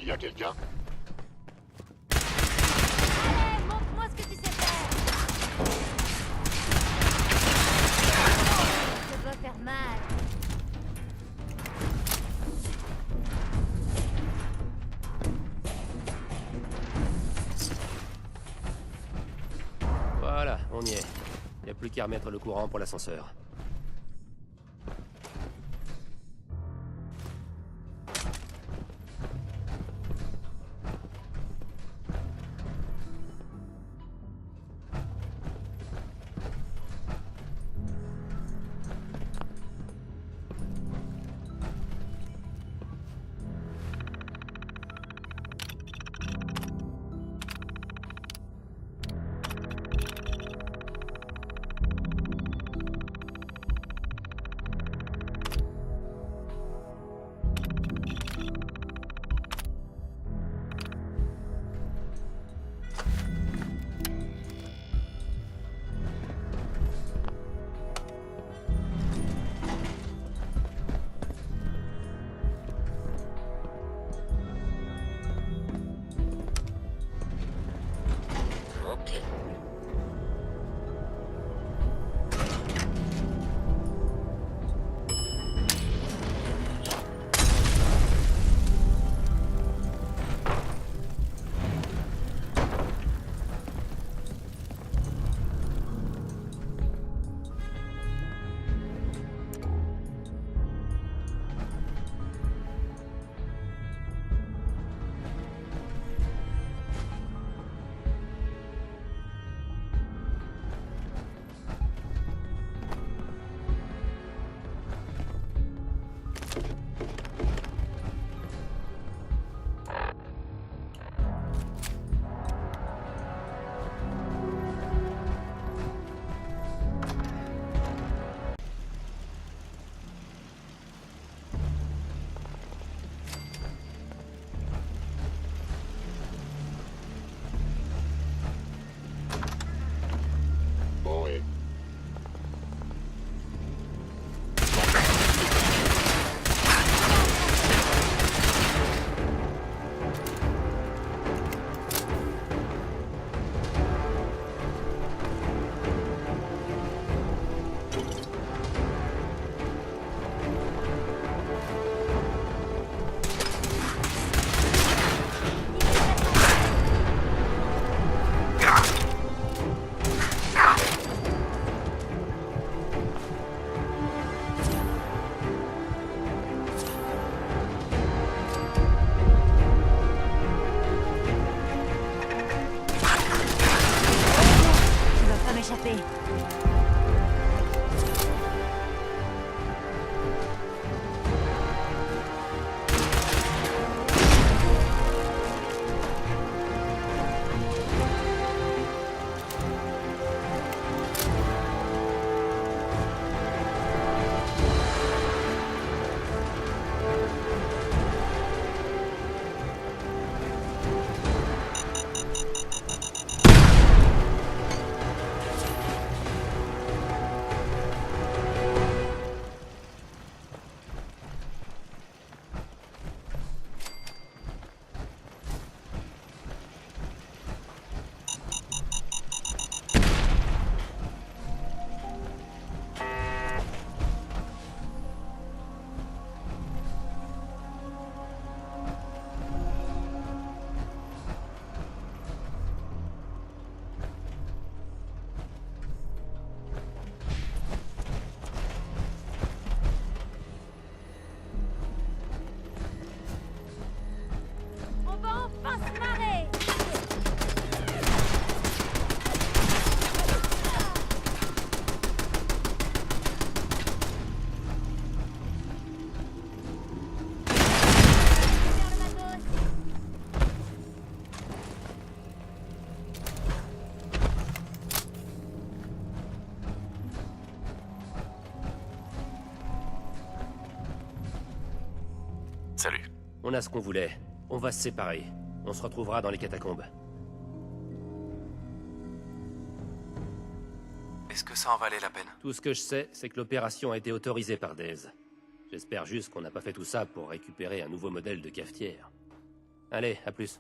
Il y a quelqu'un? Allez, montre-moi ce que tu sais faire. Ça doit faire mal. Voilà, on y est. Il n'y a plus qu'à remettre le courant pour l'ascenseur. Ok. Bon, et... Tu vas pas m'échapper. On va enfin se marrer. Vers le matos. Salut. On a ce qu'on voulait. On va se séparer. On se retrouvera dans les catacombes. Est-ce que ça en valait la peine? Tout ce que je sais, c'est que l'opération a été autorisée par Daze. J'espère juste qu'on n'a pas fait tout ça pour récupérer un nouveau modèle de cafetière. Allez, à plus.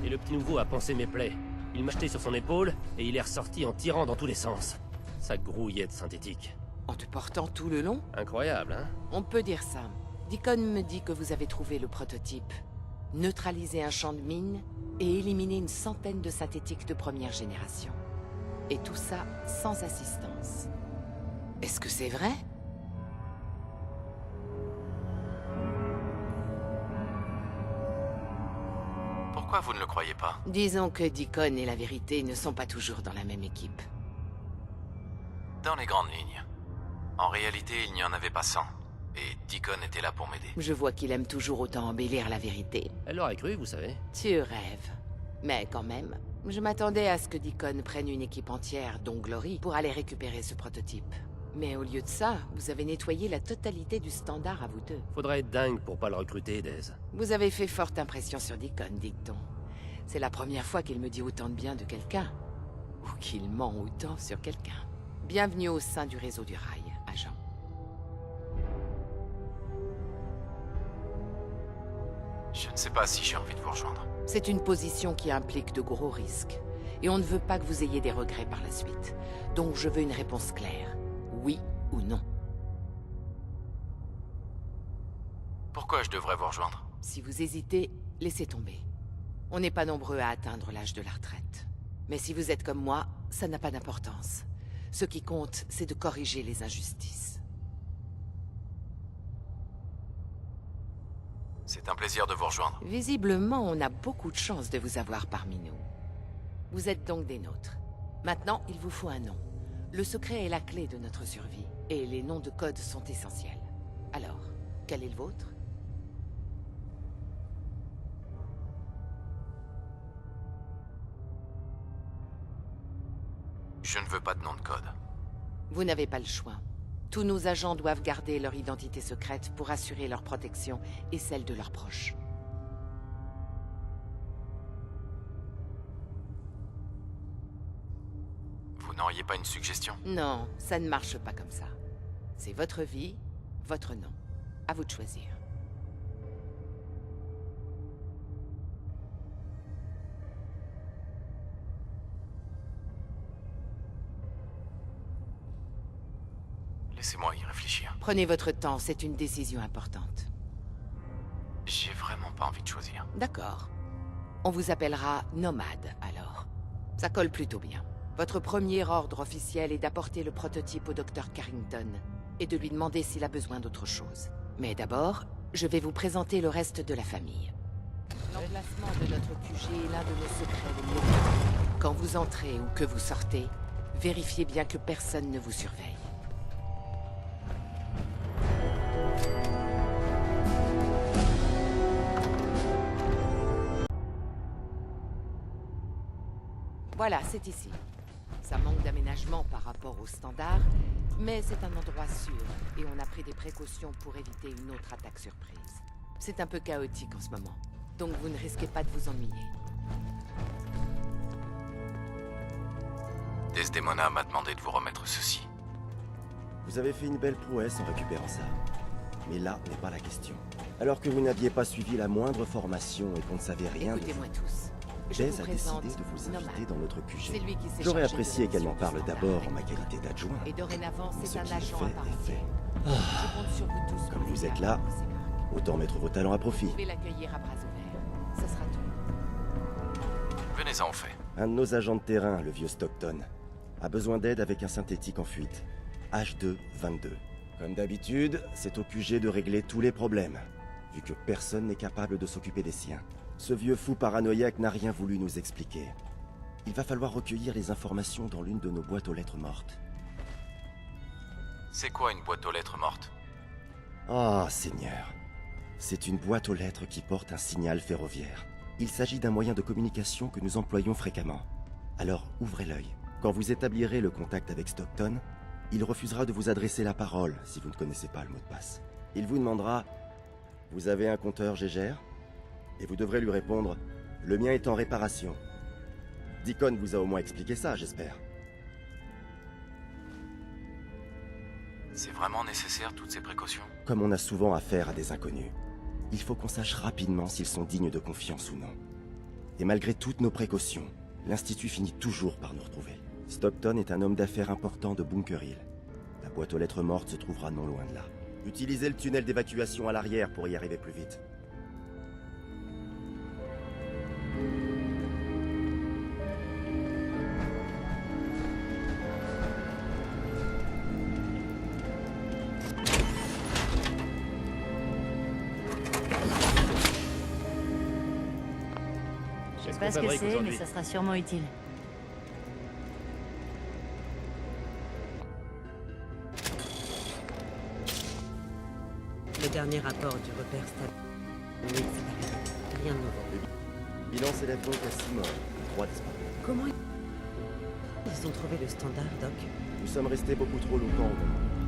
Et le petit nouveau a pansé mes plaies. Il m'a jeté sur son épaule, et il est ressorti en tirant dans tous les sens. Ça grouillait de synthétique. En te portant tout le long? Incroyable, hein? On peut dire ça. Deacon me dit que vous avez trouvé le prototype. Neutralisé un champ de mine et éliminé une centaine de synthétiques de première génération. Et tout ça sans assistance. Est-ce que c'est vrai? Pourquoi vous ne le croyez pas? Disons que Deacon et la vérité ne sont pas toujours dans la même équipe. Dans les grandes lignes. En réalité, il n'y en avait pas 100. Et Deacon était là pour m'aider. Je vois qu'il aime toujours autant embellir la vérité. Elle l'aurait cru, vous savez. Tu rêves. Mais quand même, je m'attendais à ce que Deacon prenne une équipe entière, dont Glory, pour aller récupérer ce prototype. Mais au lieu de ça, vous avez nettoyé la totalité du standard à vous deux. Faudrait être dingue pour pas le recruter, Daisy. Vous avez fait forte impression sur Deacon, dit-on. C'est la première fois qu'il me dit autant de bien de quelqu'un. Ou qu'il ment autant sur quelqu'un. Bienvenue au sein du réseau du rail, agent. Je ne sais pas si j'ai envie de vous rejoindre. C'est une position qui implique de gros risques. Et on ne veut pas que vous ayez des regrets par la suite. Donc je veux une réponse claire. Oui ou non. Pourquoi je devrais vous rejoindre? Si vous hésitez, laissez tomber. On n'est pas nombreux à atteindre l'âge de la retraite. Mais si vous êtes comme moi, ça n'a pas d'importance. Ce qui compte, c'est de corriger les injustices. C'est un plaisir de vous rejoindre. Visiblement, on a beaucoup de chance de vous avoir parmi nous. Vous êtes donc des nôtres. Maintenant, il vous faut un nom. Le secret est la clé de notre survie, et les noms de code sont essentiels. Alors, quel est le vôtre? Je ne veux pas de nom de code. Vous n'avez pas le choix. Tous nos agents doivent garder leur identité secrète pour assurer leur protection et celle de leurs proches. Vous n'auriez pas une suggestion? Non, ça ne marche pas comme ça. C'est votre vie, votre nom. À vous de choisir. Laissez-moi y réfléchir. Prenez votre temps, c'est une décision importante. J'ai vraiment pas envie de choisir. D'accord. On vous appellera Nomade, alors. Ça colle plutôt bien. Votre premier ordre officiel est d'apporter le prototype au Dr Carrington et de lui demander s'il a besoin d'autre chose. Mais d'abord, je vais vous présenter le reste de la famille. L'emplacement de notre QG est l'un de nos secrets les mieux gardés. Quand vous entrez ou que vous sortez, vérifiez bien que personne ne vous surveille. Voilà, c'est ici. Ça manque d'aménagement par rapport aux standards, mais c'est un endroit sûr, et on a pris des précautions pour éviter une autre attaque surprise. C'est un peu chaotique en ce moment, donc vous ne risquez pas de vous ennuyer. Desdemona m'a demandé de vous remettre ceci. Vous avez fait une belle prouesse en récupérant ça. Mais là n'est pas la question. Alors que vous n'aviez pas suivi la moindre formation et qu'on ne savait rien de vous, Écoutez-moi tous. Je Jez vous a présente décidé de vous Nomad. inviter dans notre C'est QG. lui qui s'est J'aurais chargé apprécié de qu'elle m'en l'émission parle standard d'abord en avec ma Nicolas. qualité d'adjoint. Et dorénavant, Mais c'est ce un qui est agent fait à part est fait. entière. Je compte sur vous tous Comme pour vous l'aider êtes à là, rendre ses marques. autant mettre vos talents à profit. Vous pouvez l'accueillir à bras ouverts. Ce sera tout. Venez-en au fait. Un de nos agents de terrain, le vieux Stockton, a besoin d'aide avec un synthétique en fuite. H2-22. Comme d'habitude, c'est au QG de régler tous les problèmes, vu que personne n'est capable de s'occuper des siens. Ce vieux fou paranoïaque n'a rien voulu nous expliquer. Il va falloir recueillir les informations dans l'une de nos boîtes aux lettres mortes. C'est quoi une boîte aux lettres morte? Ah, Seigneur. C'est une boîte aux lettres qui porte un signal ferroviaire. Il s'agit d'un moyen de communication que nous employons fréquemment. Alors, ouvrez l'œil. Quand vous établirez le contact avec Stockton, il refusera de vous adresser la parole si vous ne connaissez pas le mot de passe. Il vous demandera « Vous avez un compteur Gégère ?» Et vous devrez lui répondre « Le mien est en réparation. » Deacon vous a au moins expliqué ça, j'espère. C'est vraiment nécessaire toutes ces précautions? Comme on a souvent affaire à des inconnus, il faut qu'on sache rapidement s'ils sont dignes de confiance ou non. Et malgré toutes nos précautions, l'Institut finit toujours par nous retrouver. Stockton est un homme d'affaires important de Bunker Hill. La boîte aux lettres mortes se trouvera non loin de là. Utilisez le tunnel d'évacuation à l'arrière pour y arriver plus vite. Je sais pas ce que c'est, mais ça sera sûrement utile. Le dernier rapport du repère stable. Rien de nouveau. Bilan s'élève donc à 6 morts, 3 disparus. Comment ils ont trouvé le standard, Doc? Nous sommes restés beaucoup trop longtemps au commandement.